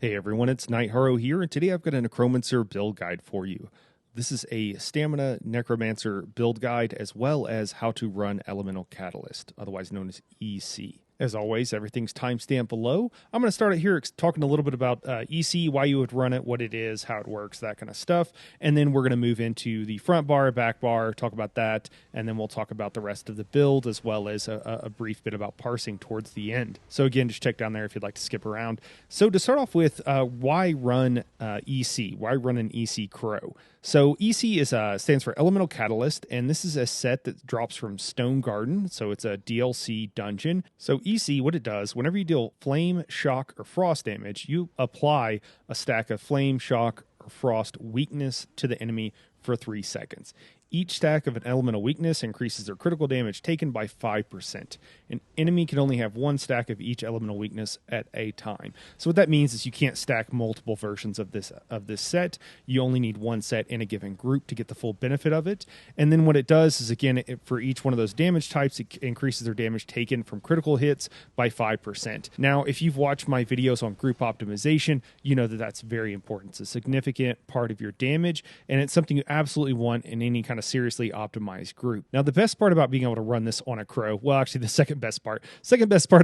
Hey everyone, it's Nightharo here, and today I've got a Necromancer build guide for you. This is a Stamina Necromancer build guide as well as how to run Elemental Catalyst, otherwise known as EC. As always, everything's timestamped below. I'm going to start it here talking a little bit about EC, why you would run it, what it is, how it works, that kind of stuff. And then we're going to move into the front bar, back bar, talk about that, and then we'll talk about the rest of the build as well as a brief bit about parsing towards the end. So again, just check down there if you'd like to skip around. So to start off with, why run EC? Why run an EC Crow? So EC stands for Elemental Catalyst, and this is a set that drops from Stone Garden, so it's a DLC dungeon. So EC, what it does, whenever you deal flame, shock, or frost damage, you apply a stack of flame, shock, or frost weakness to the enemy for 3 seconds. Each stack of an elemental weakness increases their critical damage taken by 5%. An enemy can only have one stack of each elemental weakness at a time. So what that means is you can't stack multiple versions of this set. You only need one set in a given group to get the full benefit of it. And then what it does is, again, for each one of those damage types, it increases their damage taken from critical hits by 5%. Now, if you've watched my videos on group optimization, you know that that's very important. It's a significant part of your damage, and it's something you absolutely want in any kind of seriously optimized group. Now, the best part about being able to run this on a Crow, well, actually the second best part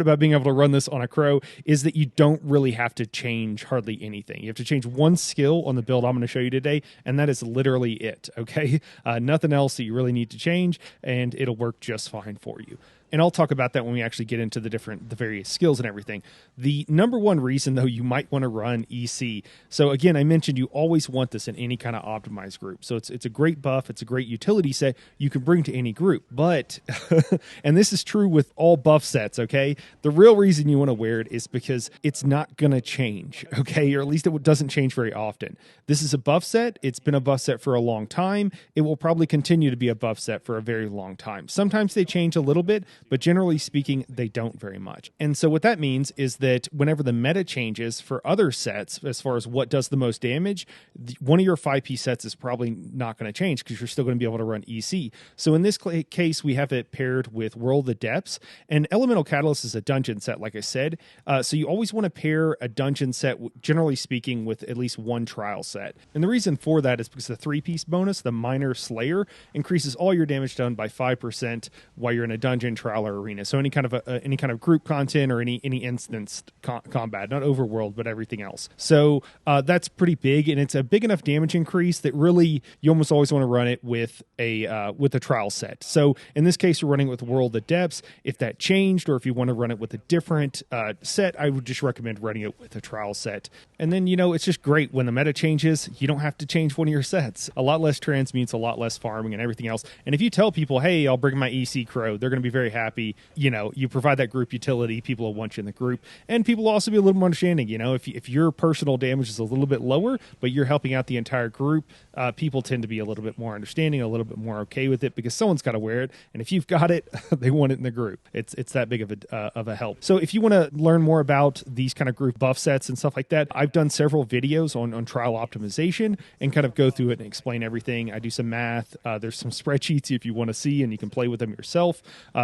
about being able to run this on a Crow is that you don't really have to change hardly anything. You have to change one skill on the build I'm going to show you today, and that is literally it, okay? Nothing else that you really need to change, and it'll work just fine for you. And I'll talk about that when we actually get into the various skills and everything. The number one reason, though, you might want to run EC. So again, I mentioned you always want this in any kind of optimized group. So it's a great buff. It's a great utility set you can bring to any group. But, and this is true with all buff sets, okay? The real reason you want to wear it is because it's not going to change, okay? Or at least it doesn't change very often. This is a buff set. It's been a buff set for a long time. It will probably continue to be a buff set for a very long time. Sometimes they change a little bit, but generally speaking, they don't very much. And so what that means is that whenever the meta changes for other sets, as far as what does the most damage, one of your 5P sets is probably not going to change because you're still going to be able to run EC. So in this case, we have it paired with World of the Depths, and Elemental Catalyst is a dungeon set, like I said. So you always want to pair a dungeon set, generally speaking, with at least one trial set. And the reason for that is because the 3-piece bonus, the Minor Slayer, increases all your damage done by 5% while you're in a dungeon, trial, or arena. So any kind of group content or any instanced combat, not overworld, but everything else. So that's pretty big, and it's a big enough damage increase that really you almost always want to run it with a trial set. So in this case, you're running with World of Depths. If that changed, or if you want to run it with a different set, I would just recommend running it with a trial set. And then, it's just great when the meta changes, you don't have to change one of your sets. A lot less transmutes, a lot less farming and everything else. And if you tell people, hey, I'll bring my EC Crow, they're going to be very happy. You provide that group utility, people will want you in the group. And people will also be a little more understanding. If your personal damage is a little bit lower, but you're helping out the entire group, people tend to be a little bit more understanding, a little bit more okay with it because someone's got to wear it. And if you've got it, they want it in the group. It's that big of a help. So if you want to learn more about these kind of group buff sets and stuff like that, I've done several videos on trial optimization and kind of go through it and explain everything. I do some math. There's some spreadsheets if you want to see, and you can play with them yourself.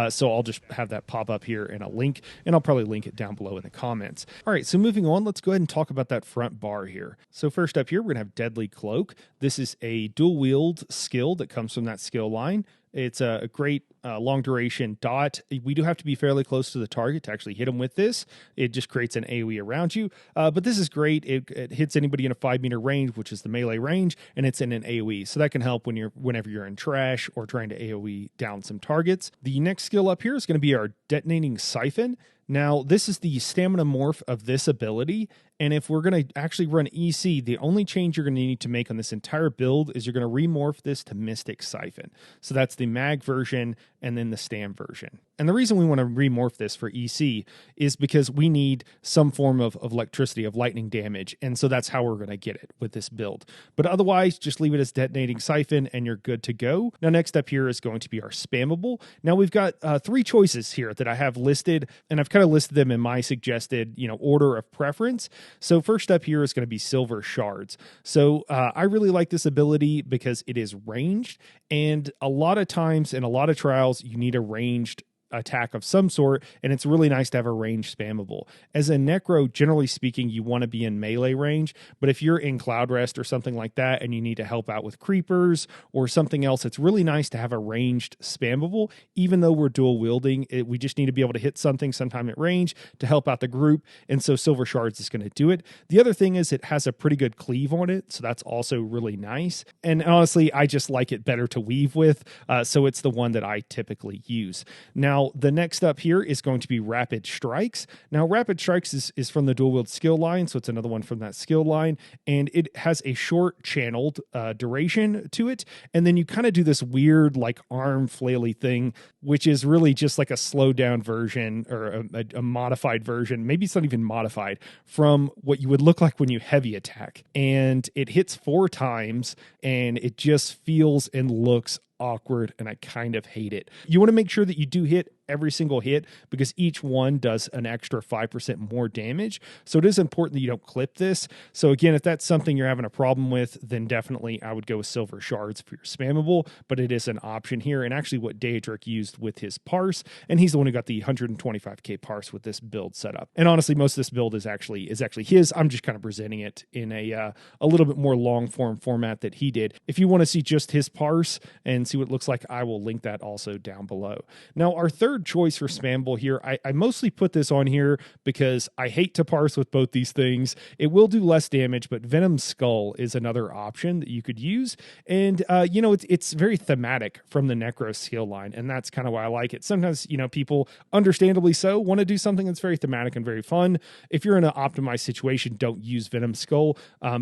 So I'll just have that pop up here in a link, and I'll probably link it down below in the comments. All right, so moving on, let's go ahead and talk about that front bar here. So first up here, we're going to have Deadly Cloak. This is a dual wield skill that comes from that skill line. It's a great long duration dot. We do have to be fairly close to the target to actually hit them with this. It just creates an AoE around you. But this is great. It hits anybody in a 5-meter range, which is the melee range, and it's in an AoE. So that can help whenever you're in trash or trying to AoE down some targets. The next skill up here is going to be our Detonating Siphon. Now, this is the stamina morph of this ability, and if we're going to actually run EC, the only change you're going to need to make on this entire build is you're going to remorph this to Mystic Siphon. So that's the mag version and then the Stam version. And the reason we want to remorph this for EC is because we need some form of electricity, of lightning damage, and so that's how we're going to get it with this build. But otherwise, just leave it as Detonating Siphon, and you're good to go. Now, next up here is going to be our Spammable. Now, we've got 3 choices here that I have listed, and I've kind of listed them in my suggested, order of preference. So first up here is going to be Silver Shards. So I really like this ability because it is ranged, and a lot of times in a lot of trials, you need a ranged attack of some sort, and it's really nice to have a range spammable. As a Necro, generally speaking, you want to be in melee range, but if you're in Cloud Rest or something like that and you need to help out with creepers or something else, it's really nice to have a ranged spammable. Even though we're dual wielding, we just need to be able to hit something sometime at range to help out the group, and so Silver Shards is going to do it. The other thing is it has a pretty good cleave on it, so that's also really nice. And honestly, I just like it better to weave with, so it's the one that I typically use. Now, the next up here is going to be Rapid Strikes. Now, Rapid Strikes is from the dual wield skill line, so it's another one from that skill line, and it has a short channeled duration to it, and then you kind of do this weird like arm flaily thing, which is really just like a slowed down version or a modified version. Maybe it's not even modified from what you would look like when you heavy attack, and it hits 4 times, and it just feels and looks awkward, and I kind of hate it. You want to make sure that you do hit every single hit because each one does an extra 5% more damage. So it is important that you don't clip this. So again, if that's something you're having a problem with, then definitely I would go with Silver Shards for your spammable, but it is an option here. And actually what Daedric used with his Parse, and he's the one who got the 125k Parse with this build setup. And honestly, most of this build is actually his. I'm just kind of presenting it in a little bit more long form format that he did. If you want to see just his Parse and see what it looks like, I will link that also down below. Now, our third choice for spammable here, I mostly put this on here because I hate to parse with both these things. It will do less damage, but Venom Skull is another option that you could use. And, it's very thematic from the Necro skill line, and that's kind of why I like it. Sometimes, people, understandably so, want to do something that's very thematic and very fun. If you're in an optimized situation, don't use Venom Skull,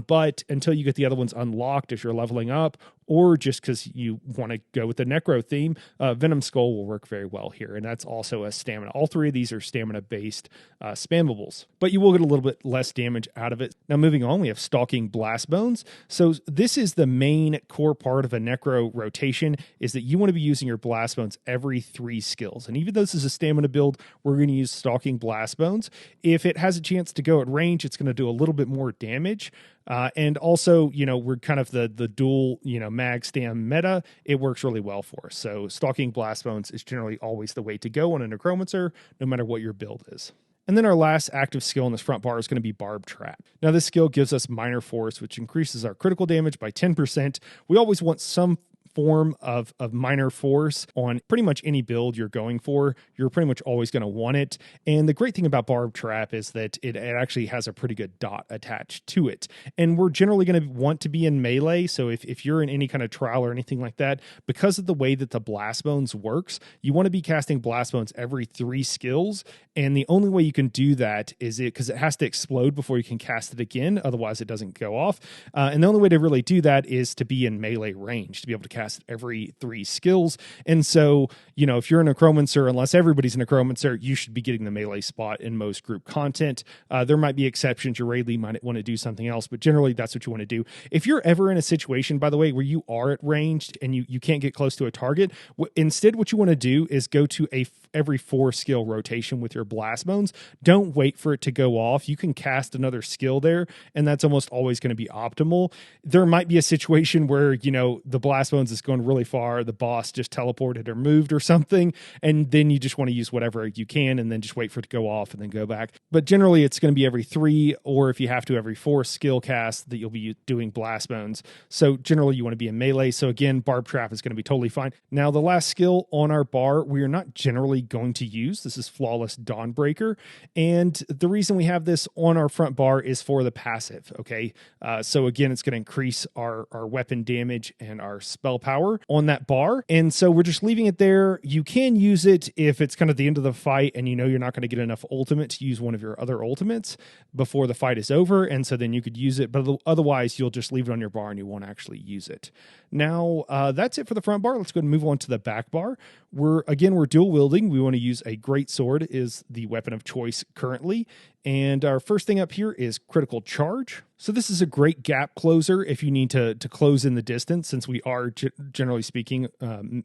but until you get the other ones unlocked as you're leveling up, or just because you want to go with the Necro theme, Venom Skull will work very well here. And that's also a stamina. All three of these are stamina-based spammables, but you will get a little bit less damage out of it. Now, moving on, we have Stalking Blast Bones. So this is the main core part of a Necro rotation, is that you want to be using your Blast Bones every 3 skills. And even though this is a stamina build, we're going to use Stalking Blast Bones. If it has a chance to go at range, it's going to do a little bit more damage. And also, we're kind of the dual, mag stam meta. It works really well for us. So Stalking Blast Bones is generally always the way to go on a Necromancer, no matter what your build is. And then our last active skill in this front bar is going to be Barb Trap. Now, this skill gives us Minor Force, which increases our critical damage by 10%. We always want some form of minor force on pretty much any build you're going for. You're pretty much always going to want it. And the great thing about Barb Trap is that it actually has a pretty good dot attached to it. And we're generally going to want to be in melee. So if you're in any kind of trial or anything like that, because of the way that the Blast Bones works, you want to be casting Blast Bones every 3 skills. And the only way you can do that is because it has to explode before you can cast it again. Otherwise, it doesn't go off. And the only way to really do that is to be in melee range, to be able to cast every 3 skills. And so, if you're a Necromancer, unless everybody's a Necromancer, you should be getting the melee spot in most group content. There might be exceptions. Your raid lead might want to do something else, but generally that's what you want to do. If you're ever in a situation, by the way, where you are at ranged and you can't get close to a target, instead what you want to do is go to every 4 skill rotation with your Blast Bones. Don't wait for it to go off. You can cast another skill there, and that's almost always going to be optimal. There might be a situation where, the Blast Bones is going really far, the boss just teleported or moved or something, and then you just want to use whatever you can and then just wait for it to go off and then go back. But generally it's going to be every 3, or if you have to, every 4 skill cast that you'll be doing Blast Bones. So generally you want to be in melee. So again, Barb Trap is going to be totally fine. Now, the last skill on our bar, we are not generally going to use. This is Flawless Dawnbreaker. And the reason we have this on our front bar is for the passive. Okay. So again, it's going to increase our weapon damage and our spell power on that bar. And so we're just leaving it there. You can use it if it's kind of the end of the fight and you're not going to get enough ultimate to use one of your other ultimates before the fight is over. And so then you could use it, but otherwise you'll just leave it on your bar and you won't actually use it. Now, that's it for the front bar. Let's go and move on to the back bar. We're dual wielding. We want to use a great sword is the weapon of choice currently. And our first thing up here is Critical Charge. So this is a great gap closer if you need to close in the distance, since we are generally speaking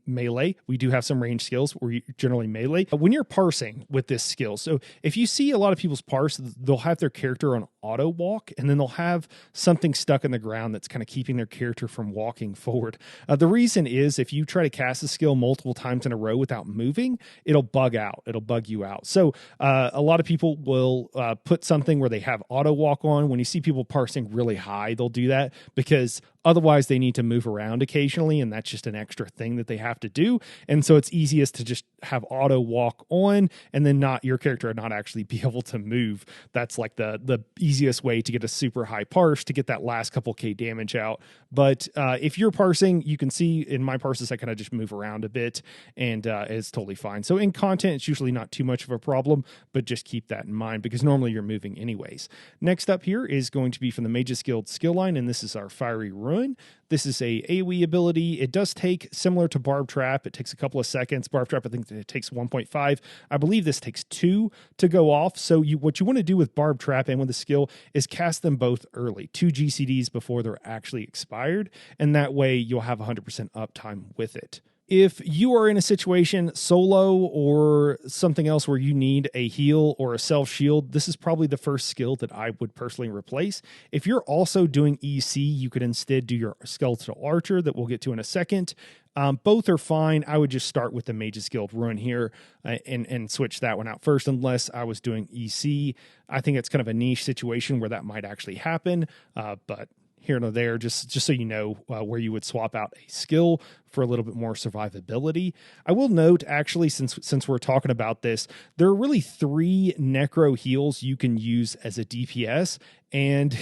melee. We do have some range skills where we generally melee. When you're parsing with this skill, so if you see a lot of people's parse, they'll have their character on auto walk, and then they'll have something stuck in the ground that's kind of keeping their character from walking forward. The reason is if you try to cast a skill multiple times in a row without moving, it'll bug out. It'll bug you out. So a lot of people will put something where they have auto walk on. When you see people parsing really high, they'll do that because otherwise they need to move around occasionally, and that's just an extra thing that they have to do. And so it's easiest to just have auto walk on and then not your character not actually be able to move. That's like the easiest way to get a super high parse to get that last couple K damage out. But if you're parsing, you can see in my parses, I kind of just move around a bit, and it's totally fine. So in content, it's usually not too much of a problem, but just keep that in mind because normally you're moving anyways. Next up here is going to be from the Mage's Guild skill line, and this is our Fiery Ruin. This is a AoE ability. It does take, similar to Barb Trap, it takes a couple of seconds. Barb Trap, I think it takes 1.5. I believe this takes 2 to go off. So what you want to do with Barb Trap and with the skill is cast them both early, 2 GCDs before they're actually expired, and that way you'll have 100% uptime with it. If you are in a situation solo or something else where you need a heal or a self shield, this is probably the first skill that I would personally replace. If you're also doing EC, you could instead do your Skeletal Archer that we'll get to in a second. Both are fine. I would just start with the Mage's Guild Ruin here and switch that one out first, unless I was doing EC. I think it's kind of a niche situation where that might actually happen, but here and there, just so you know where you would swap out a skill for a little bit more survivability. I will note, actually, since we're talking about this, there are really 3 Necro heals you can use as a DPS, and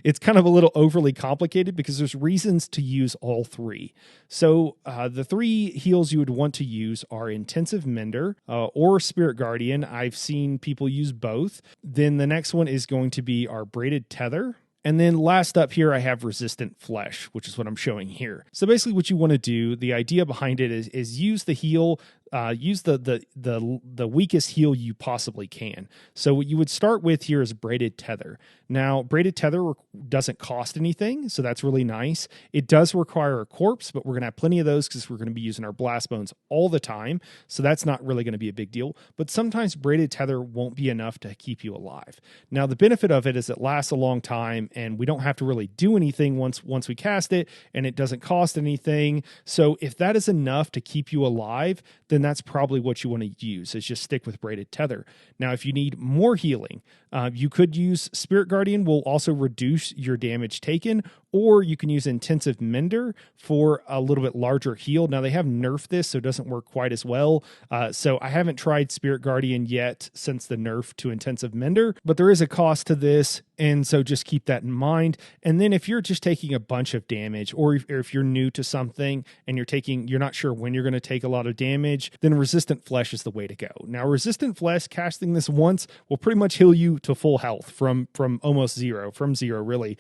it's kind of a little overly complicated because there's reasons to use all 3. So the 3 heals you would want to use are Intensive Mender or Spirit Guardian. I've seen people use both. Then the next one is going to be our Braided Tether. And then last up here, I have Resistant Flesh, which is what I'm showing here. So basically what you want to do, the idea behind it is use the heal, use the weakest heal you possibly can. So what you would start with here is Braided Tether. Now, Braided Tether doesn't cost anything, so that's really nice. It does require a corpse, but we're going to have plenty of those because we're going to be using our blast bones all the time, so that's not really going to be a big deal. But sometimes Braided Tether won't be enough to keep you alive. Now, the benefit of it is it lasts a long time, and we don't have to really do anything once we cast it, and it doesn't cost anything. So if that is enough to keep you alive, then that's probably what you want to use, is just stick with Braided Tether. Now, if you need more healing, you could use Spirit Guardian, will also reduce your damage taken, or you can use Intensive Mender for a little bit larger heal. Now, they have nerfed this, so it doesn't work quite as well. So I haven't tried Spirit Guardian yet since the nerf to Intensive Mender, but there is a cost to this, and so just keep that in mind. And then if you're just taking a bunch of damage, or if you're new to something and you're not sure when you're going to take a lot of damage, then Resistant Flesh is the way to go. Now, Resistant Flesh, casting this once will pretty much heal you to full health from almost zero, from zero really.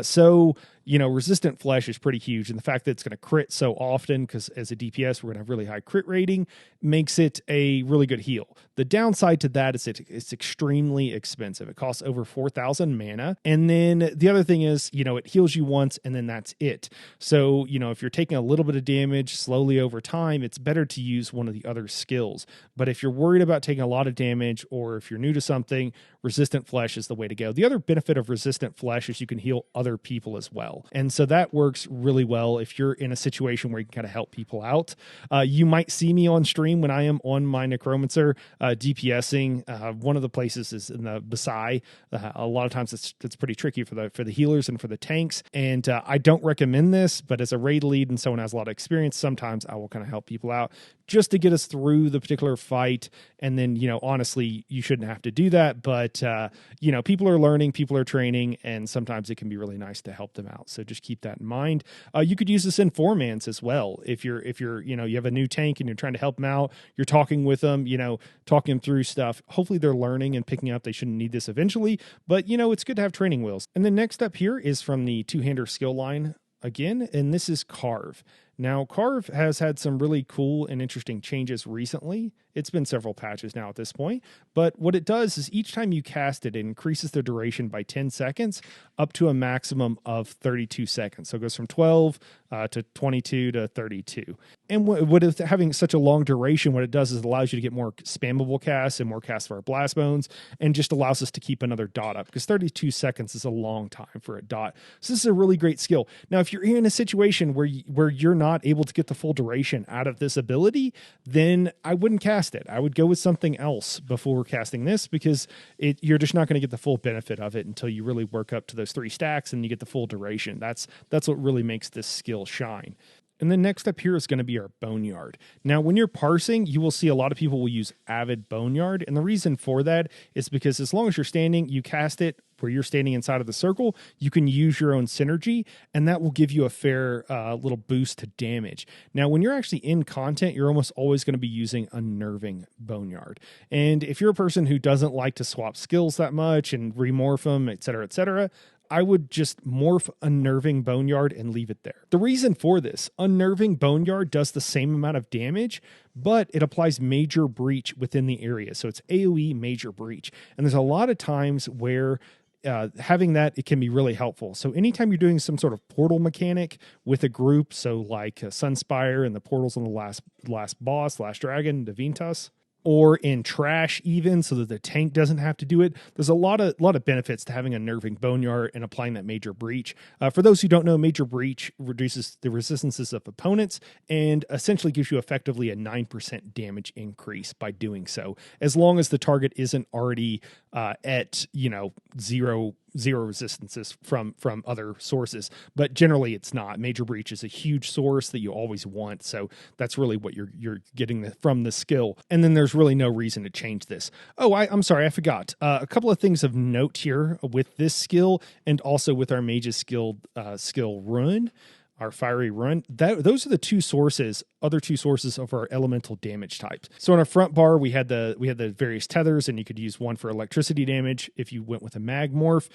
So Resistant Flesh is pretty huge, and the fact that it's going to crit so often, because as a DPS we're going to have really high crit rating, makes it a really good heal. The downside to that is it's extremely expensive. It costs over 4,000 mana, and then the other thing is, it heals you once, and then that's it. So, if you're taking a little bit of damage slowly over time, it's better to use one of the other skills. But if you're worried about taking a lot of damage, or if you're new to something, Resistant Flesh is the way to go. The other benefit of Resistant Flesh is you can heal other people as well. And so that works really well if you're in a situation where you can kind of help people out. You might see me on stream when I am on my Necromancer DPSing. One of the places is in the Basai. A lot of times it's pretty tricky for the healers and for the tanks. And I don't recommend this, but as a raid lead and someone who has a lot of experience, sometimes I will kind of help people out just to get us through the particular fight. And then, honestly, you shouldn't have to do that. But, people are learning, people are training, and sometimes it can be really nice to help them out. So just keep that in mind. You could use this in 4-mans as well. If you're, you have a new tank and you're trying to help them out, you're talking with them, talking them through stuff. Hopefully they're learning and picking up. They shouldn't need this eventually, but it's good to have training wheels. And then next up here is from the 2-hander skill line again, and this is Carve. Now, Carve has had some really cool and interesting changes recently, It's been several patches now at this point. But what it does is each time you cast it, it increases the duration by 10 seconds up to a maximum of 32 seconds. So it goes from 12 to 22 to 32. And what having such a long duration, what it does is it allows you to get more spammable casts and more casts for our blast bones, and just allows us to keep another dot up, because 32 seconds is a long time for a dot. So this is a really great skill. Now, if you're in a situation where you're not able to get the full duration out of this ability, then I wouldn't cast it. I would go with something else before casting this, because you're just not going to get the full benefit of it until you really work up to those 3 stacks and you get the full duration. That's what really makes this skill shine. And then next up here is going to be our Boneyard. Now, when you're parsing, you will see a lot of people will use Avid Boneyard. And the reason for that is because as long as you're standing, you cast it where you're standing inside of the circle, you can use your own synergy, and that will give you a fair little boost to damage. Now, when you're actually in content, you're almost always going to be using Unnerving Boneyard. And if you're a person who doesn't like to swap skills that much and remorph them, etc., I would just morph Unnerving Boneyard and leave it there. The reason for this, Unnerving Boneyard does the same amount of damage, but it applies Major Breach within the area. So it's AoE Major Breach. And there's a lot of times where having that, it can be really helpful. So anytime you're doing some sort of portal mechanic with a group, so like Sunspire and the portals on the last boss, last dragon, Divintas, or in trash even, so that the tank doesn't have to do it. There's a lot of benefits to having Unnerving Boneyard and applying that Major Breach. For those who don't know, Major Breach reduces the resistances of opponents and essentially gives you effectively a 9% damage increase by doing so, as long as the target isn't already at zero resistances from other sources. But generally it's not. Major Breach is a huge source that you always want, so that's really what you're getting from the skill. And then there's really no reason to change this. I'm sorry, I forgot a couple of things of note here with this skill, and also with our Mage's skill rune, our fiery run. Those are the other two sources of our elemental damage types. So on our front bar, we had the various tethers, and you could use one for electricity damage if you went with a mag morph.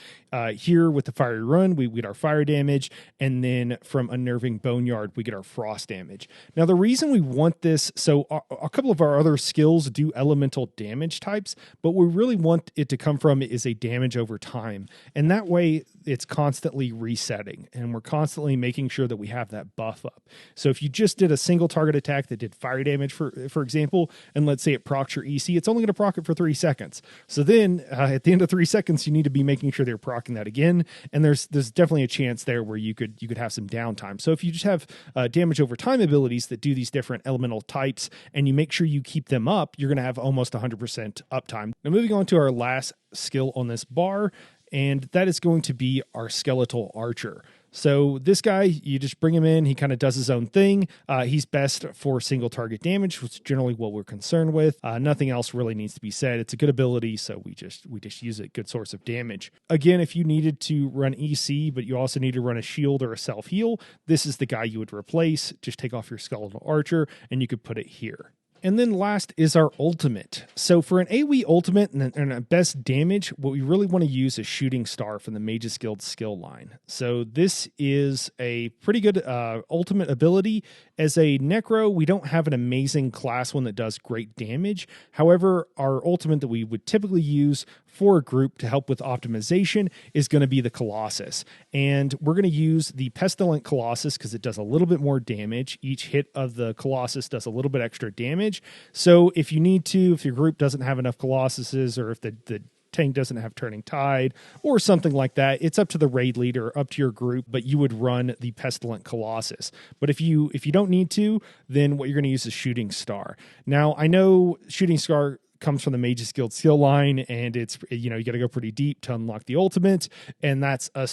Here with the fiery run, we get our fire damage, and then from Unnerving Boneyard, we get our frost damage. Now, the reason we want this, so a couple of our other skills do elemental damage types, but we really want it to come from is a damage over time. And that way it's constantly resetting, and we're constantly making sure that we have that buff up. So if you just did a single target attack that did fire damage, for example, and let's say it procs your EC, it's only going to proc it for 3 seconds. So then at the end of 3 seconds, you need to be making sure they're procking that again. And there's definitely a chance there where you could have some downtime. So if you just have damage over time abilities that do these different elemental types, and you make sure you keep them up, you're going to have almost 100% uptime. Now, moving on to our last skill on this bar, and that is going to be our Skeletal Archer. So this guy, you just bring him in, he kind of does his own thing. He's best for single target damage, which is generally what we're concerned with. Nothing else really needs to be said. It's a good ability, so we just use it. Good source of damage. Again, if you needed to run EC, but you also need to run a shield or a self-heal, this is the guy you would replace. Just take off your Skeletal Archer, and you could put it here. And then last is our ultimate. So for an AoE ultimate and a best damage, what we really want to use is Shooting Star from the Mage's Guild skill line. So this is a pretty good ultimate ability. As a Necro, we don't have an amazing class one that does great damage. However, our ultimate that we would typically use for a group to help with optimization is going to be the Colossus. And we're going to use the Pestilent Colossus because it does a little bit more damage. Each hit of the Colossus does a little bit extra damage. So if you need to, if your group doesn't have enough Colossuses, or if the tank doesn't have Turning Tide or something like that, it's up to the raid leader, up to your group, but you would run the Pestilent Colossus. But if you don't need to, then what you're going to use is Shooting Star. Now, I know Shooting Star comes from the Mage's Guild skill line, and it's, you got to go pretty deep to unlock the ultimate, and that's a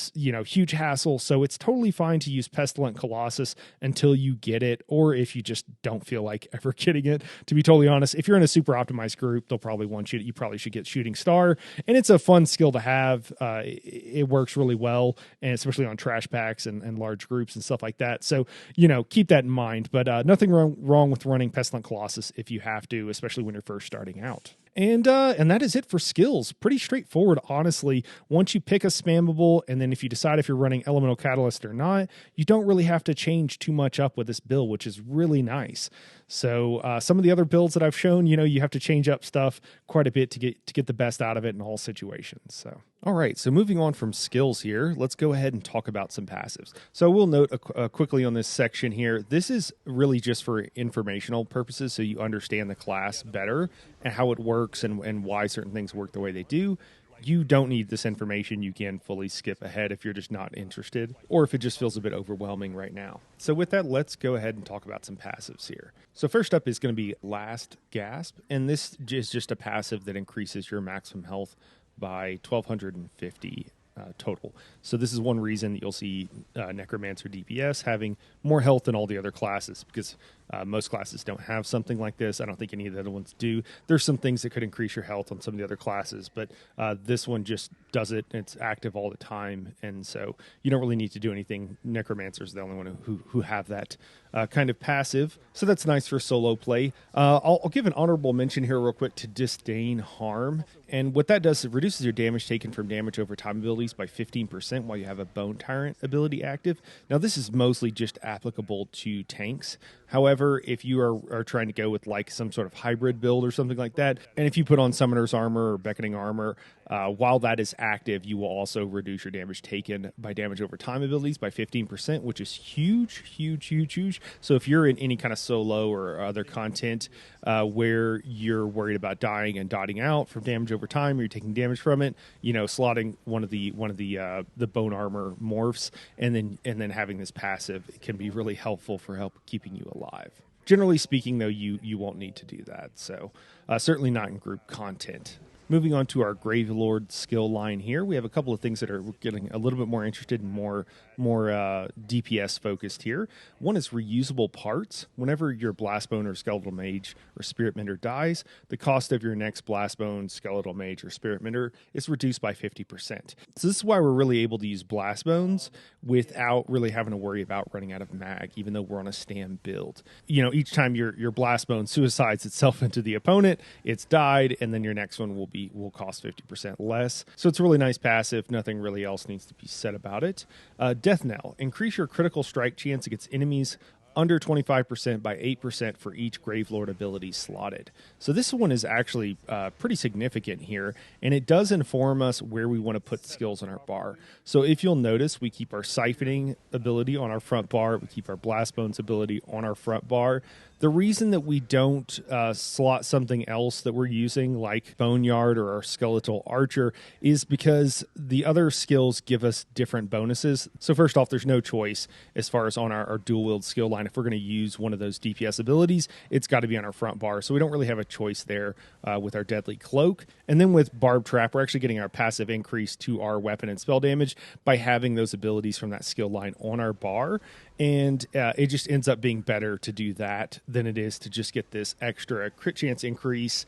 huge hassle. So it's totally fine to use Pestilent Colossus until you get it, or if you just don't feel like ever getting it. To be totally honest, if you're in a super optimized group, they'll probably want you probably should get Shooting Star, and it's a fun skill to have. It works really well, and especially on trash packs and large groups and stuff like that. So keep that in mind. But nothing wrong with running Pestilent Colossus if you have to, especially when you're first starting out. And that is it for skills. Pretty straightforward, honestly. Once you pick a spammable, and then if you decide if you're running Elemental Catalyst or not, you don't really have to change too much up with this build, which is really nice. So some of the other builds that I've shown, you have to change up stuff quite a bit to get the best out of it in all situations. So, all right. So moving on from skills here, let's go ahead and talk about some passives. So we'll note quickly on this section here, this is really just for informational purposes, so you understand the class better and how it works and why certain things work the way they do. You don't need this information. You can fully skip ahead if you're just not interested, or if it just feels a bit overwhelming right now. So with that, let's go ahead and talk about some passives here. So first up is going to be Last Gasp, and this is just a passive that increases your maximum health by 1,250 total. So this is one reason that you'll see Necromancer DPS having more health than all the other classes, because most classes don't have something like this. I don't think any of the other ones do. There's some things that could increase your health on some of the other classes, but this one just does it. It's active all the time, and so you don't really need to do anything. Necromancer's the only one who have that kind of passive, so that's nice for solo play. I'll give an honorable mention here real quick to Disdain Harm, and what that does is it reduces your damage taken from damage over time abilities by 15% while you have a Bone Tyrant ability active. Now this is mostly just applicable to tanks. However, if you are trying to go with like some sort of hybrid build or something like that, and if you put on Summoner's Armor or Beckoning Armor, while that is active, you will also reduce your damage taken by damage over time abilities by 15%, which is huge, huge, huge, huge. So if you're in any kind of solo or other content where you're worried about dying and dotting out from damage over time, or you're taking damage from it, slotting one of the bone armor morphs and then having this passive can be really helpful for keeping you alive. Generally speaking, though, you won't need to do that. So certainly not in group content. Moving on to our Gravelord skill line here, we have a couple of things that are getting a little bit more interested and more DPS focused here. One is reusable parts. Whenever your Blastbone or Skeletal Mage or Spirit Mender dies, the cost of your next Blastbone, Skeletal Mage, or Spirit Mender is reduced by 50%. So this is why we're really able to use Blastbones without really having to worry about running out of mag, even though we're on a stand build. Each time your Blastbone suicides itself into the opponent, it's died, and then your next one will cost 50% less. So it's a really nice passive. Nothing really else needs to be said about it. Death Knell. Increase your critical strike chance against enemies under 25% by 8% for each Gravelord ability slotted. So this one is actually pretty significant here, and it does inform us where we want to put skills on our bar. So if you'll notice, we keep our Siphoning ability on our front bar, we keep our Blastbones ability on our front bar. The reason that we don't slot something else that we're using, like Boneyard or our Skeletal Archer, is because the other skills give us different bonuses. So first off, there's no choice as far as on our dual-wield skill line. If we're going to use one of those DPS abilities, it's got to be on our front bar. So we don't really have a choice there with our Deadly Cloak. And then with Barb Trap, we're actually getting our passive increase to our weapon and spell damage by having those abilities from that skill line on our bar. And it just ends up being better to do that than it is to just get this extra crit chance increase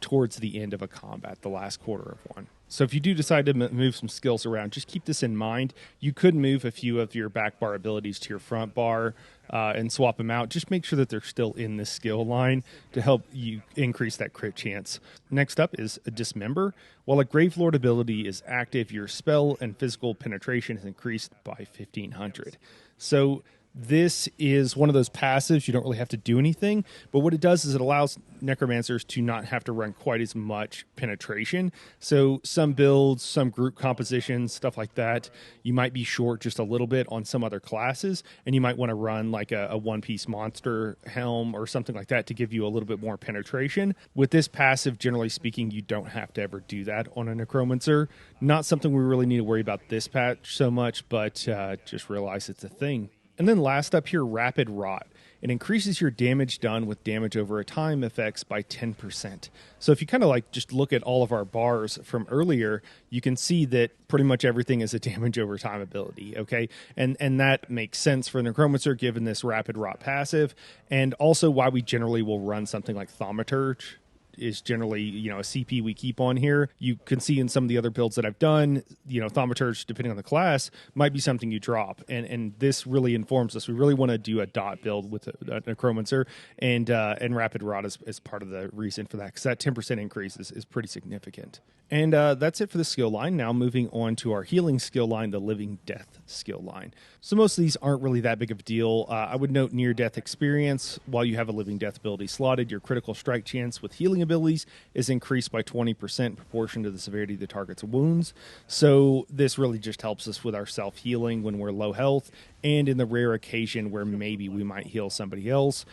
towards the end of a combat, the last quarter of one. So if you do decide to move some skills around, just keep this in mind. You could move a few of your back bar abilities to your front bar and swap them out. Just make sure that they're still in this skill line to help you increase that crit chance. Next up is a Dismember. While a Gravelord ability is active, your spell and physical penetration is increased by 1,500. So this is one of those passives. You don't really have to do anything, but what it does is it allows Necromancers to not have to run quite as much penetration. So some builds, some group compositions, stuff like that, you might be short just a little bit on some other classes, and you might want to run like a one-piece monster helm or something like that to give you a little bit more penetration. With this passive, generally speaking, you don't have to ever do that on a Necromancer. Not something we really need to worry about this patch so much, but just realize it's a thing. And then last up here, Rapid Rot. It increases your damage done with damage over a time effects by 10%. So if you kind of like just look at all of our bars from earlier, you can see that pretty much everything is a damage over time ability, okay? And that makes sense for Necromancer given this Rapid Rot passive, and also why we generally will run something like Thaumaturge is generally, you know, a CP we keep on here. You can see in some of the other builds that I've done, you know, Thaumaturge, depending on the class, might be something you drop. And this really informs us. We really want to do a dot build with a Necromancer, and Rapid Rod is part of the reason for that, because that 10% increase is pretty significant. And that's it for the skill line. Now moving on to our healing skill line, the Living Death skill line. So most of these aren't really that big of a deal. I would note Near Death Experience. While you have a Living Death ability slotted, your critical strike chance with healing abilities is increased by 20% in proportion to the severity of the target's wounds. So this really just helps us with our self-healing when we're low health, and in the rare occasion where maybe we might heal somebody else,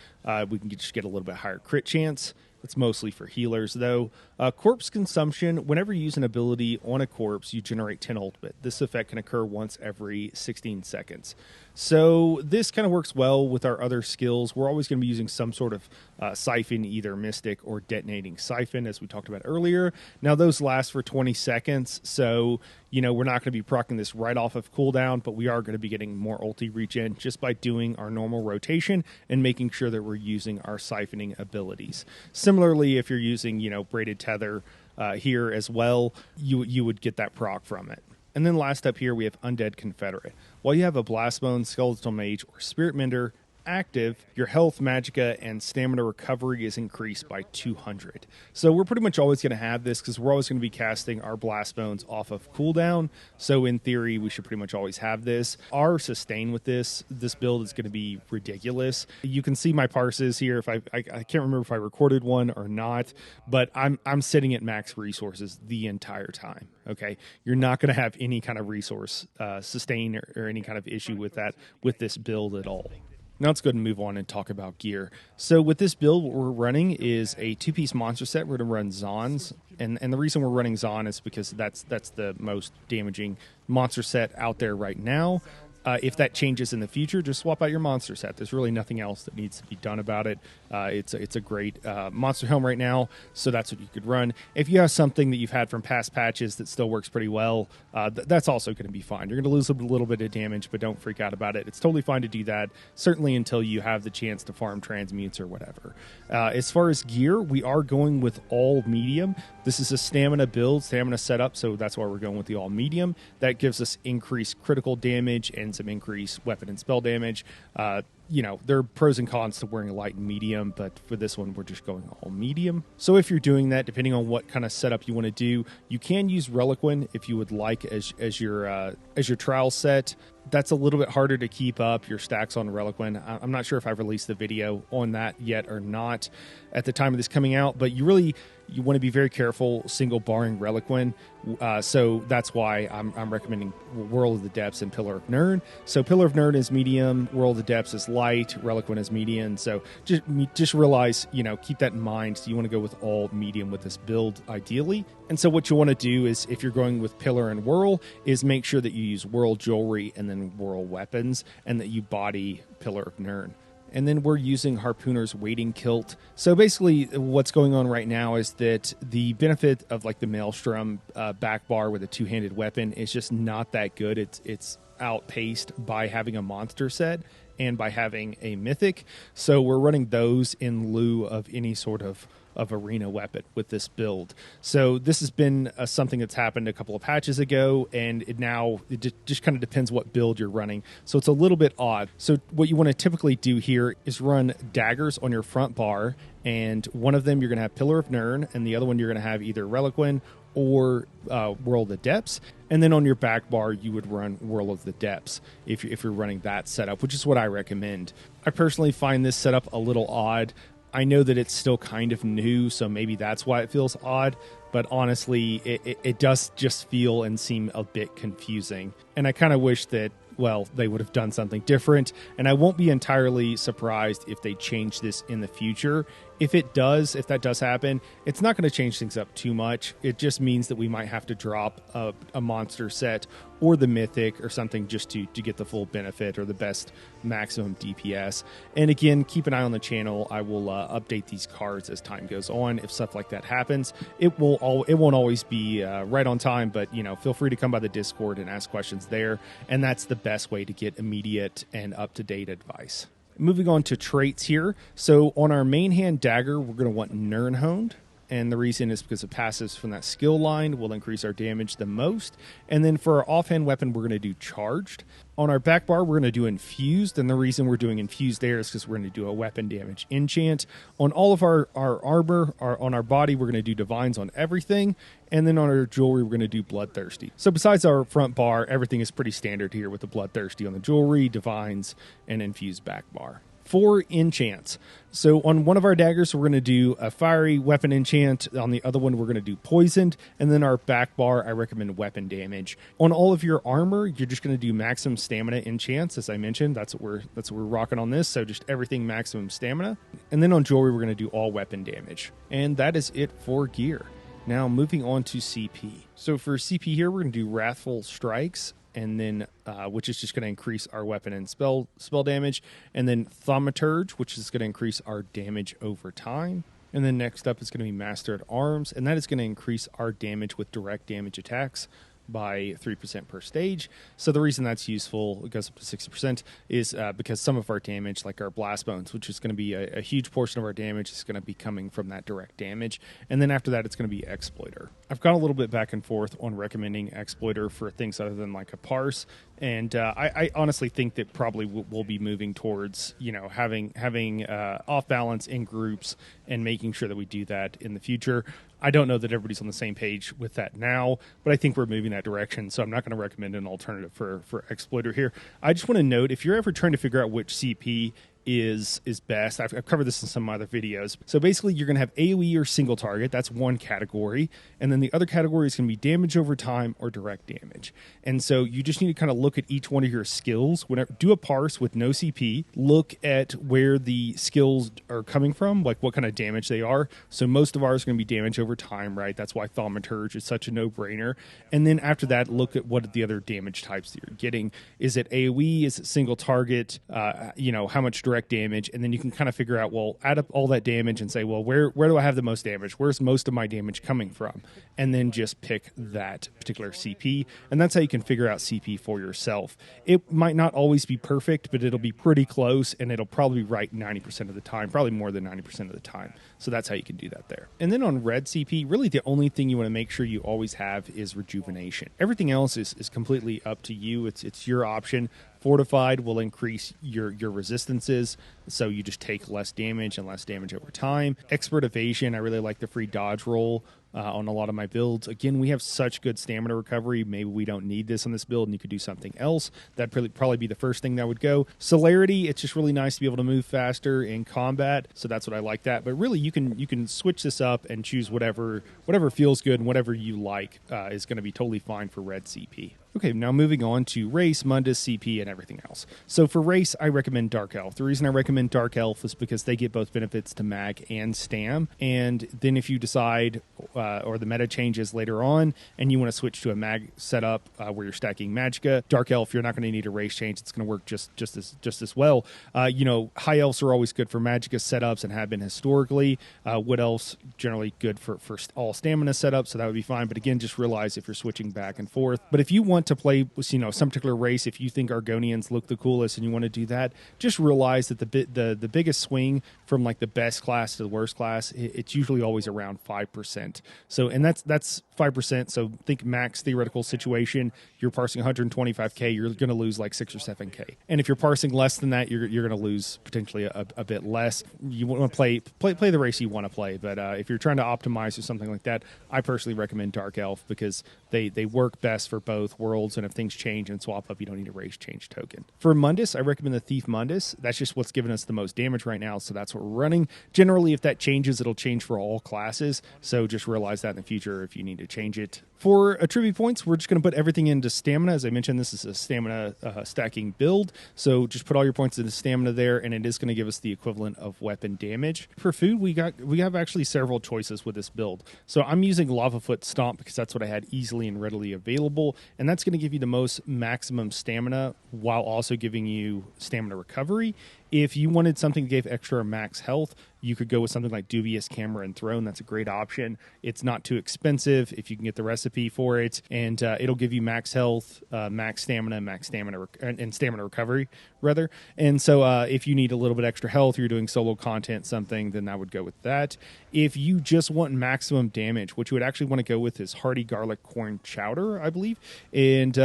we can just get a little bit higher crit chance. It's mostly for healers, though. Corpse consumption. Whenever you use an ability on a corpse, you generate 10 ultimate. This effect can occur once every 16 seconds. So this kind of works well with our other skills. We're always going to be using some sort of siphon, either Mystic or Detonating Siphon, as we talked about earlier. Now, those last for 20 seconds, so, you know, we're not going to be proccing this right off of cooldown, but we are going to be getting more ulti regen just by doing our normal rotation and making sure that we're using our siphoning abilities. Similarly, if you're using, you know, Braided Tether here as well, you would get that proc from it. And then last up here, we have Undead Confederate. While you have a Blastbone, Skeletal Mage, or Spirit Mender active, your health, magicka, and stamina recovery is increased by 200. So we're pretty much always going to have this because we're always going to be casting our blast bones off of cooldown. So in theory, we should pretty much always have this. Our sustain with this build is going to be ridiculous. You can see my parses here. If I can't remember if I recorded one or not, but I'm sitting at max resources the entire time. Okay, you're not going to have any kind of resource sustain or any kind of issue with that with this build at all. Now let's go ahead and move on and talk about gear. So with this build, what we're running is a 2-piece monster set. We're going to run Zons, and the reason we're running Zon is because that's the most damaging monster set out there right now. If that changes in the future, just swap out your monster set. There's really nothing else that needs to be done about it. It's a great monster helm right now, so that's what you could run. If you have something that you've had from past patches that still works pretty well, that's also going to be fine. You're going to lose a little bit of damage, but don't freak out about it. It's totally fine to do that, certainly until you have the chance to farm transmutes or whatever. As far as gear, we are going with all medium. This is a stamina build, stamina setup, so that's why we're going with the all medium. That gives us increased critical damage and some increased weapon and spell damage. You know, there are pros and cons to wearing a light and medium, but for this one, we're just going all medium. So if you're doing that, depending on what kind of setup you want to do, you can use Reliquin if you would like as your trial set. That's a little bit harder to keep up your stacks on Reliquin. I'm not sure if I've released the video on that yet or not at the time of this coming out, but you want to be very careful single barring Reliquin. So that's why I'm recommending Whirl of the Depths and Pillar of Nirn. So Pillar of Nirn is medium, Whirl of the Depths is light, Reliquin is medium. So just realize, you know, keep that in mind. So you want to go with all medium with this build ideally. And so what you want to do is, if you're going with Pillar and Whirl, is make sure that you use Whirl Jewelry and then Whirl Weapons, and that you body Pillar of Nirn. And then we're using Harpooner's Wading Kilt. So basically what's going on right now is that the benefit of like the Maelstrom back bar with a two-handed weapon is just not that good. It's outpaced by having a monster set and by having a mythic. So we're running those in lieu of any sort of arena weapon with this build. So this has been something that's happened a couple of patches ago, and it just kind of depends what build you're running. So it's a little bit odd. So what you want to typically do here is run daggers on your front bar, and one of them you're going to have Pillar of Nirn, and the other one you're going to have either Reliquin or Whirl of the Depths. And then on your back bar, you would run Whirl of the Depths if you're running that setup, which is what I recommend. I personally find this setup a little odd. I know that it's still kind of new, so maybe that's why it feels odd, but honestly, it does just feel and seem a bit confusing. And I kind of wish that, well, they would have done something different, and I won't be entirely surprised if they change this in the future. If that does happen, it's not going to change things up too much. It just means that we might have to drop a monster set or the mythic or something just to get the full benefit or the best maximum DPS. And again, keep an eye on the channel. I will update these cards as time goes on. If stuff like that happens, it won't always be right on time, but you know, feel free to come by the Discord and ask questions there. And that's the best way to get immediate and up-to-date advice. Moving on to traits here. So on our main hand dagger, we're going to want Nirn Honed. and the reason is because the passives from that skill line will increase our damage the most. And then for our offhand weapon, we're going to do charged. On our back bar, we're going to do infused, and the reason we're doing infused there is because we're going to do a weapon damage enchant. On all of our armor, on our body, we're going to do divines on everything, and then on our jewelry, we're going to do bloodthirsty. So besides our front bar, everything is pretty standard here with the bloodthirsty on the jewelry, divines, and infused back bar. For enchants. So on one of our daggers, we're going to do a fiery weapon enchant. On the other one, we're going to do poisoned. And then our back bar, I recommend weapon damage. On all of your armor, you're just going to do maximum stamina enchants. As I mentioned, that's what we're rocking on this. So just everything maximum stamina. And then on jewelry, we're going to do all weapon damage. And that is it for gear. Now moving on to CP. So for CP here, we're going to do Wrathful Strikes, and then which is just going to increase our weapon and spell damage, and then Thaumaturge, which is going to increase our damage over time. And then next up is going to be Master at Arms, and that is going to increase our damage with direct damage attacks by 3% per stage. So the reason that's useful, it goes up to 60%, is because some of our damage, like our blast bones, which is going to be a huge portion of our damage, is going to be coming from that direct damage. And then after that, it's going to be Exploiter. I've gone a little bit back and forth on recommending Exploiter for things other than like a Parse. And I honestly think that probably we'll be moving towards, having off balance in groups and making sure that we do that in the future. I don't know that everybody's on the same page with that now, but I think we're moving that direction, so I'm not going to recommend an alternative for Exploiter here. I just want to note, if you're ever trying to figure out which CP is best, I've covered this in some other videos. So basically, you're going to have AoE or single target. That's one category. And then the other category is going to be damage over time or direct damage. And so you just need to kind of look at each one of your skills. Do a parse with no CP. Look at where the skills are coming from, like what kind of damage they are. So most of ours is going to be damage over time, right? That's why Thaumaturge is such a no-brainer. And then after that, look at what are the other damage types that you're getting. Is it AoE? Is it single target? How much direct damage, and then you can kind of figure out, well, add up all that damage and say, well, where do I have the most damage? Where's most of my damage coming from? And then just pick that particular CP, and that's how you can figure out CP for yourself. It might not always be perfect, but it'll be pretty close, and it'll probably be right 90% of the time, probably more than 90% of the time. So that's how you can do that there. And then on red CP, really the only thing you want to make sure you always have is rejuvenation. Everything else is completely up to you. It's your option. Fortified will increase your resistances, so you just take less damage and less damage over time. Expert Evasion, I really like the free dodge roll on a lot of my builds. Again, we have such good stamina recovery. Maybe we don't need this on this build and you could do something else. That'd probably be the first thing that would go. Celerity, it's just really nice to be able to move faster in combat, so that's what I like that. But really, you can switch this up and choose whatever feels good and whatever you like is going to be totally fine for red CP. Okay, now moving on to race, Mundus, CP, and everything else. So for race, I recommend Dark Elf. The reason I recommend Dark Elf is because they get both benefits to mag and stam. And then if you decide, or the meta changes later on, and you want to switch to a mag setup where you're stacking Magicka, Dark Elf, you're not going to need a race change. It's going to work just as well. High Elves are always good for Magicka setups and have been historically. Wood Elves generally good for all stamina setups, so that would be fine. But again, just realize if you're switching back and forth. But if you want to play some particular race, if you think Argonians look the coolest and you want to do that, just realize that the biggest swing from like the best class to the worst class, it's usually always around 5%. So, and that's 5%. So think max theoretical situation. You're parsing 125k, you're going to lose like 6 or 7k. And if you're parsing less than that, you're going to lose potentially a bit less. You want to play the race you want to play. But if you're trying to optimize or something like that, I personally recommend Dark Elf because they work best for both worlds. And if things change and swap up, you don't need a race change token. For Mundus, I recommend the Thief Mundus. That's just what's giving us the most damage right now, so that's what we're running. Generally, if that changes, it'll change for all classes, so just realize that in the future if you need to change it. For attribute points, we're just going to put everything into stamina. As I mentioned, this is a stamina stacking build, so just put all your points into stamina there, and it is going to give us the equivalent of weapon damage. For food, we have actually several choices with this build. So I'm using Lavafoot Stomp because that's what I had easily and readily available, and that's going to give you the most maximum stamina while also giving you stamina recovery. If you wanted something that gave extra max health, you could go with something like Dubious Camera and Throne. That's a great option. It's not too expensive if you can get the recipe for it, and it'll give you max health, max stamina, and stamina recovery, rather. And so if you need a little bit extra health, you're doing solo content, something, then I would go with that. If you just want maximum damage, what you would actually want to go with is Hearty Garlic Corn Chowder, I believe. And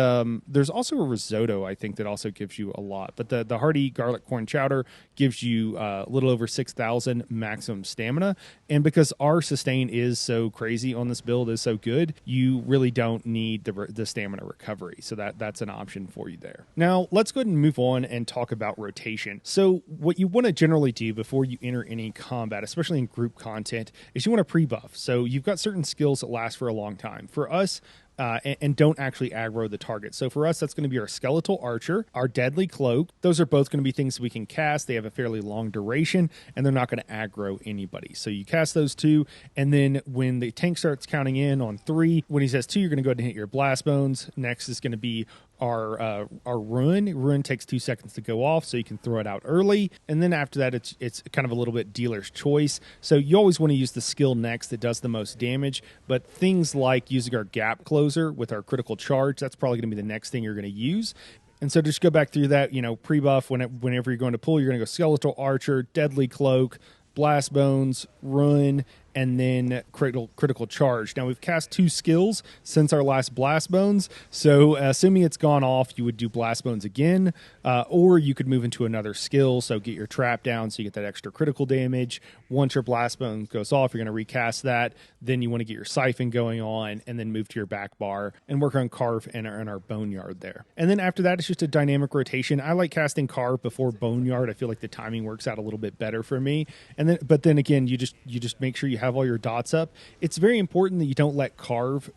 there's also a risotto, I think, that also gives you a lot. But the Hearty Garlic Corn Chowder gives you a little over 6,000 maximum stamina. And because our sustain is so crazy on this build, is so good, you really don't need the stamina recovery. So that's an option for you there. Now, let's go ahead and move on and talk about rotation. So what you want to generally do before you enter any combat, especially in group content, is you want to pre-buff. So you've got certain skills that last for a long time. For us, and don't actually aggro the target. So for us, that's going to be our Skeletal Archer, our Deadly Cloak. Those are both going to be things we can cast. They have a fairly long duration, and they're not going to aggro anybody. So you cast those two, and then when the tank starts counting in on 3, when he says 2, you're going to go ahead and hit your Blast Bones. Next is going to be our Ruin. Ruin takes 2 seconds to go off, so you can throw it out early. And then after that, it's kind of a little bit dealer's choice. So you always want to use the skill next that does the most damage. But things like using our Gap Closer with our Critical Charge, that's probably going to be the next thing you're going to use. And so just go back through that, pre-buff. Whenever you're going to pull, you're going to go Skeletal Archer, Deadly Cloak, Blast Bones, Ruin, and then critical charge. Now, we've cast 2 skills since our last Blast Bones, so assuming it's gone off, you would do Blast Bones again, or you could move into another skill, so get your trap down so you get that extra critical damage. Once your Blast Bones goes off, you're going to recast that, then you want to get your Siphon going on, and then move to your back bar and work on Carve and our Boneyard there. And then after that, it's just a dynamic rotation. I like casting Carve before Boneyard. I feel like the timing works out a little bit better for me. But then again, you just make sure you have all your dots up. It's very important that you don't let Carve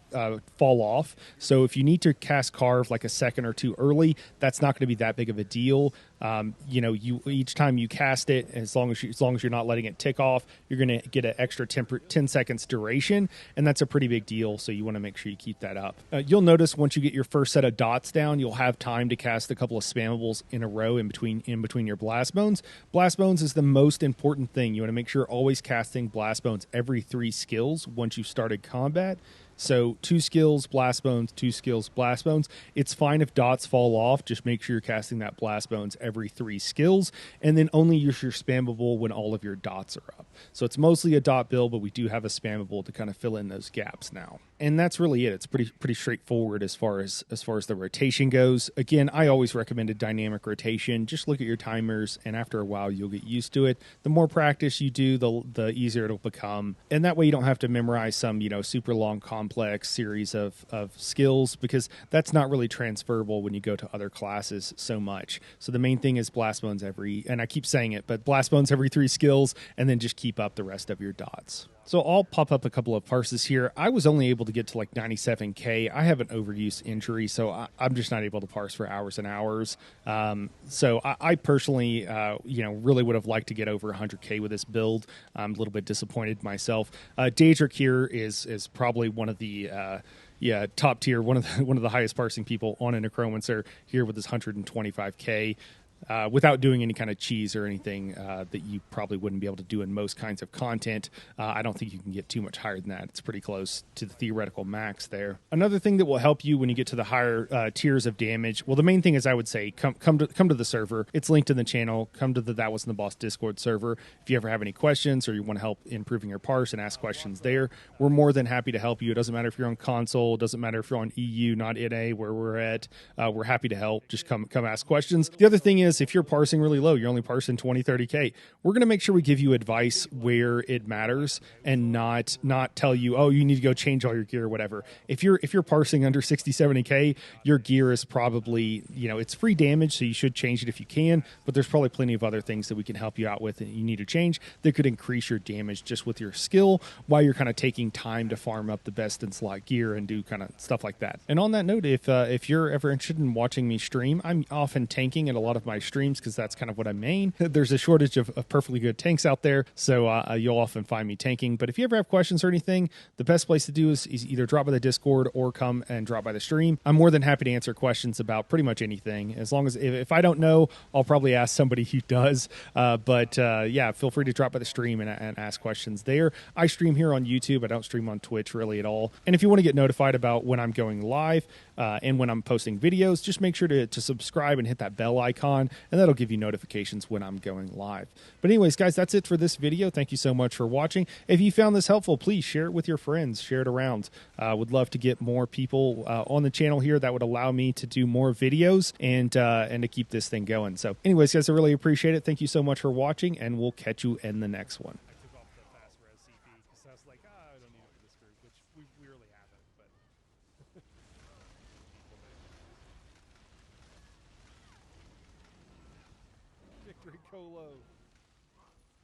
fall off. So if you need to cast Carve like a second or 2 early, that's not going to be that big of a deal. You each time you cast it, as long as you're not letting it tick off, you're going to get an extra 10 seconds duration, and that's a pretty big deal. So you want to make sure you keep that up. You'll notice once you get your first set of dots down, you'll have time to cast a couple of spammables in a row in between your Blast Bones. Blast Bones is the most important thing. You want to make sure you're always casting Blast Bones every 3 skills once you've started combat. So 2 skills, Blast Bones, 2 skills, Blast Bones. It's fine if dots fall off. Just make sure you're casting that Blast Bones every 3 skills, and then only use your spammable when all of your dots are up. So it's mostly a dot build, but we do have a spammable to kind of fill in those gaps now. And that's really it. It's pretty straightforward as far as the rotation goes. Again, I always recommended dynamic rotation. Just look at your timers, and after a while, you'll get used to it. The more practice you do, the easier it'll become. And that way you don't have to memorize some, super long, complex series of skills, because that's not really transferable when you go to other classes so much. So the main thing is Blast Bones and I keep saying it, but Blast Bones every 3 skills, and then just keep up the rest of your dots. So I'll pop up a couple of parses here. I was only able to get to like 97k. I have an overuse injury, so I'm just not able to parse for hours and hours. So I personally, really would have liked to get over 100k with this build. I'm a little bit disappointed myself. Daedric here is probably one of the top tier, one of the highest parsing people on a Necromancer here with his 125k. Without doing any kind of cheese or anything that you probably wouldn't be able to do in most kinds of content. I don't think you can get too much higher than that. It's pretty close to the theoretical max there. Another thing that will help you when you get to the higher tiers of damage, well, the main thing is I would say come to the server. It's linked in the channel. Come to the That Wasn't the Boss Discord server. If you ever have any questions or you want to help improving your parse and ask questions there, we're more than happy to help you. It doesn't matter if you're on console. It doesn't matter if you're on EU, not NA, where we're at. We're happy to help. Just come ask questions. The other thing is, if you're parsing really low, you're only parsing 20, 30k, we're going to make sure we give you advice where it matters and not tell you, oh, you need to go change all your gear or whatever. If you're parsing under 60, 70k, your gear is probably, it's free damage, so you should change it if you can, but there's probably plenty of other things that we can help you out with and you need to change that could increase your damage just with your skill while you're kind of taking time to farm up the best in slot gear and do kind of stuff like that. And on that note, if you're ever interested in watching me stream, I'm often tanking at a lot of my streams because that's kind of what I main. There's a shortage of perfectly good tanks out there, so you'll often find me tanking. But if you ever have questions or anything, the best place to do is either drop by the Discord or come and drop by the stream. I'm more than happy to answer questions about pretty much anything. As long as if I don't know, I'll probably ask somebody who does. But yeah, feel free to drop by the stream and ask questions there. I stream here on YouTube. I don't stream on Twitch really at all. And if you want to get notified about when I'm going live and when I'm posting videos, just make sure to subscribe and hit that bell icon, and that'll give you notifications when I'm going live. But anyways, guys, that's it for this video. Thank you so much for watching. If you found this helpful, please share it with your friends. Share it around. Would love to get more people on the channel here. That would allow me to do more videos and to keep this thing going. So anyways, guys, I really appreciate it. Thank you so much for watching, and we'll catch you in the next one. I took off the fast res CP because I was like, I don't need it for this group, which we really haven't, but Victory Colo.